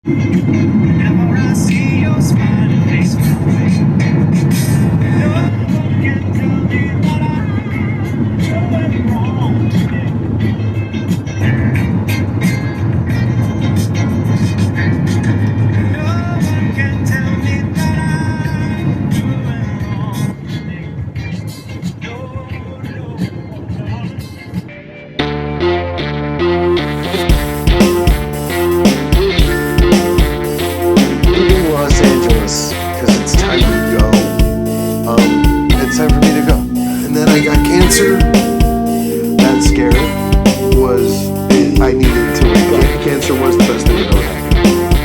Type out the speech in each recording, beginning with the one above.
Whenever I see your smiling face, no one can tell me that I'm doing wrong today. No one can tell me that I'm doing wrong today. No, no, Leaving Los Angeles because it's time to go. It's time for me to go. And then I got cancer. That scare was I needed to wake up. Cancer was the best thing that ever happened.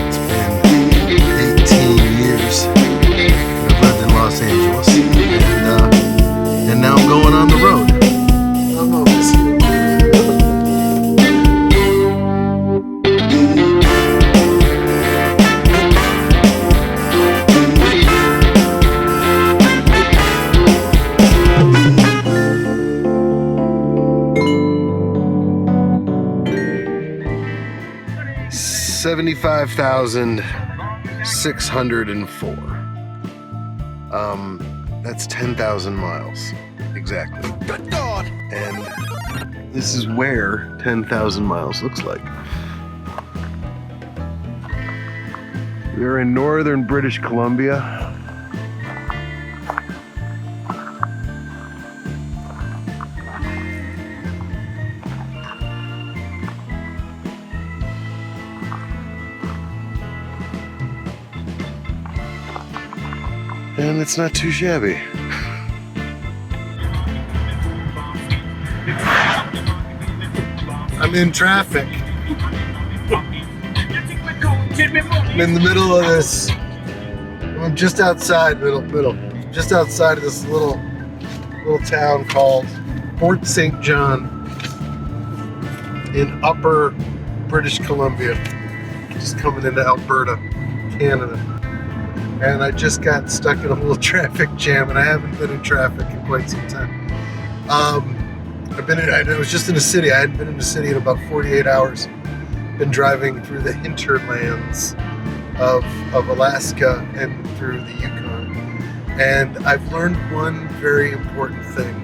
It's been 18 years I've lived in Los Angeles, and now I'm going on the road. I'm gonna miss you. 75,604. That's 10,000 miles exactly. Good God! And this is where 10,000 miles looks like. We're in northern British Columbia. And it's not too shabby. I'm in traffic. I'm in the middle of this. I'm just outside just outside of this little town called Fort St. John in upper British Columbia. Just coming into Alberta, Canada. And I just got stuck in a little traffic jam, and I haven't been in traffic in quite some time. I was just in a city. I hadn't been in a city in about 48 hours. Been driving through the hinterlands of Alaska and through the Yukon. And I've learned one very important thing,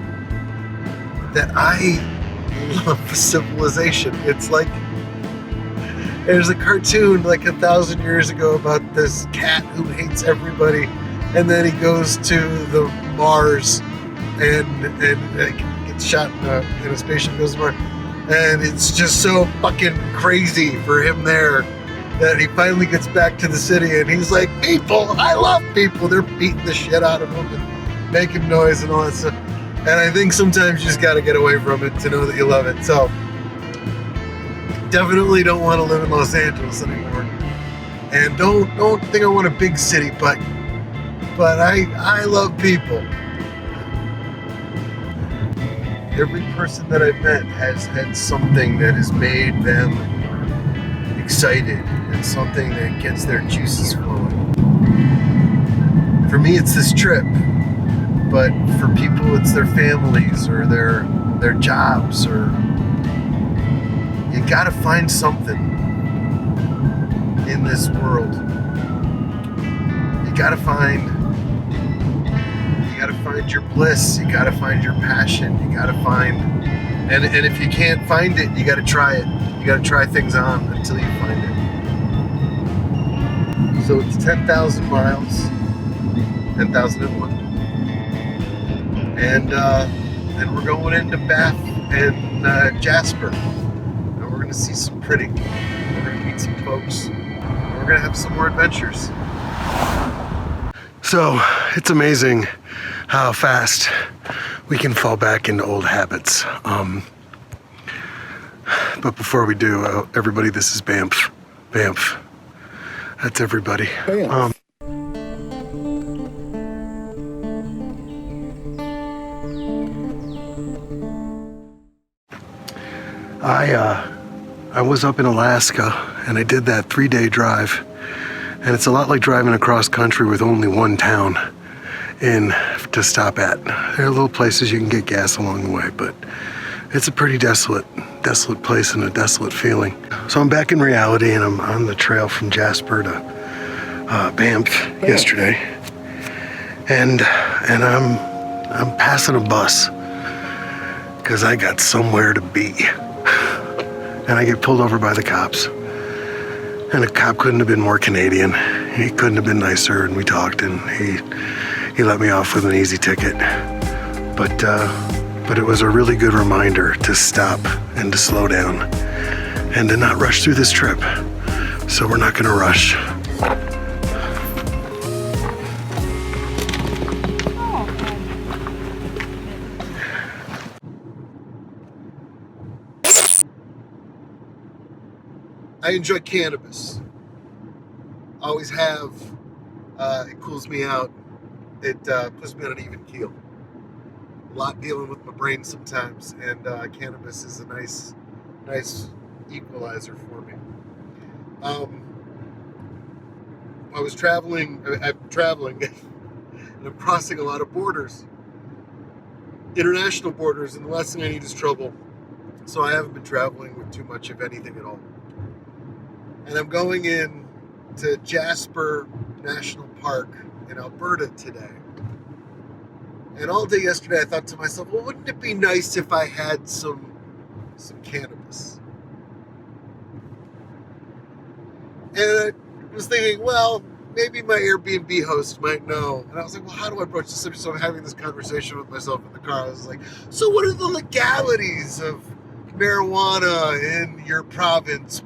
that I love civilization. It's like, there's a cartoon like 1,000 years ago about this cat who hates everybody, and then he goes to the Mars and gets shot in a spaceship, goes to Mars, and it's just so fucking crazy for him there that he finally gets back to the city and he's like, people, I love people. They're beating the shit out of him and making noise and all that stuff. And I think sometimes you just got to get away from it to know that you love it. So definitely don't want to live in Los Angeles anymore, and don't think I want a big city, but I love people. Every person that I've met has had something that has made them excited and something that gets their juices flowing. For me, it's this trip, but for people, it's their families or their jobs, or you gotta find something in this world. You gotta find your bliss. You gotta find your passion. You gotta find, and if you can't find it, you gotta try it. You gotta try things on until you find it. So it's 10,000 miles, 10,001, and we're going into Bath and Jasper. We're gonna see some pretty. We're gonna meet some folks. We're gonna have some more adventures. So it's amazing how fast we can fall back into old habits. But before we do, everybody, this is Bamp. Bamp. That's everybody. I was up in Alaska, and I did that 3-day drive, and it's a lot like driving across country with only one town to stop at. There are little places you can get gas along the way, but it's a pretty desolate place and a desolate feeling. So I'm back in reality, and I'm on the trail from Jasper to Bamp yesterday, and I'm passing a bus because I got somewhere to be, and I get pulled over by the cops, and the cop couldn't have been more Canadian. He couldn't have been nicer, and we talked, and he let me off with an easy ticket, but it was a really good reminder to stop and to slow down and to not rush through this trip. So we're not gonna rush. I enjoy cannabis. Always have. It cools me out. It puts me on an even keel. A lot dealing with my brain sometimes, and cannabis is a nice equalizer for me. I was traveling, I'm traveling, and I'm crossing a lot of borders, international borders, and the last thing I need is trouble. So I haven't been traveling with too much of anything at all. And I'm going in to Jasper National Park in Alberta today. And all day yesterday I thought to myself, well, wouldn't it be nice if I had some cannabis? And I was thinking, well, maybe my Airbnb host might know. And I was like, well, how do I approach this subject? So I'm having this conversation with myself in the car. I was like, so what are the legalities of marijuana in your province?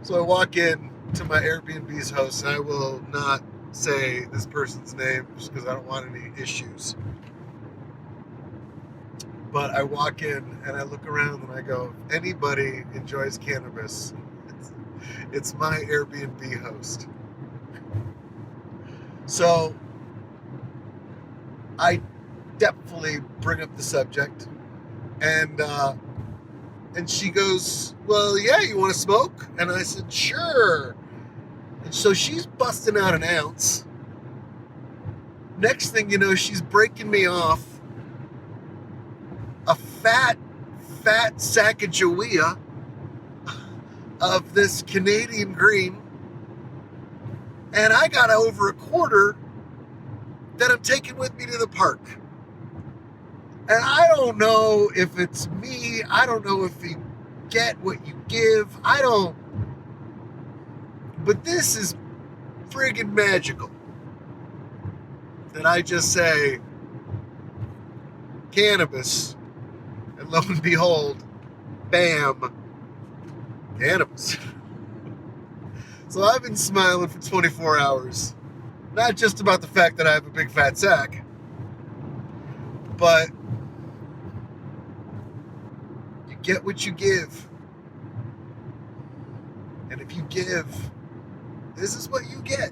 So I walk in to my Airbnb's host, and I will not say this person's name just because I don't want any issues. But I walk in and I look around and I go, if anybody enjoys cannabis, it's my Airbnb host. So I depthfully bring up the subject, and she goes, well, yeah, you want to smoke? And I said, sure. And so she's busting out an ounce. Next thing you know, she's breaking me off a fat Sacagawea of this Canadian green. And I got over a quarter that I'm taking with me to the park. And I don't know if it's me. I don't know if you get what you give. But this is friggin' magical. That I just say, cannabis, and lo and behold, bam, cannabis. So I've been smiling for 24 hours. Not just about the fact that I have a big fat sack, but you get what you give. And if you give, this is what you get.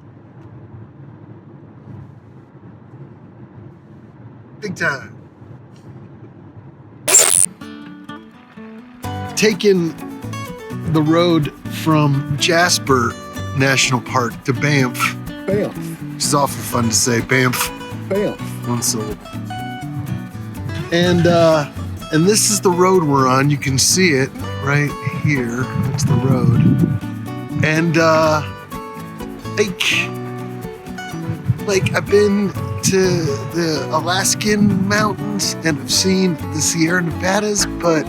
Big time. Taking the road from Jasper National Park to Banff. Bamp. Which is awful fun to say. Banff. Bamp. One syllable. And this is the road we're on. You can see it right here. That's the road. And like I've been to the Alaskan mountains and I've seen the Sierra Nevadas, but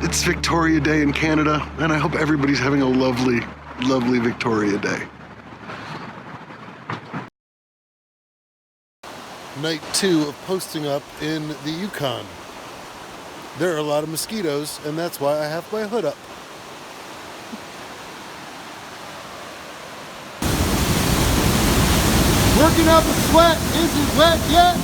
it's Victoria Day in Canada, and I hope everybody's having a lovely, lovely Victoria Day. Night 2 of posting up in the Yukon. There are a lot of mosquitoes, and that's why I have my hood up. Working out the sweat isn't wet yet.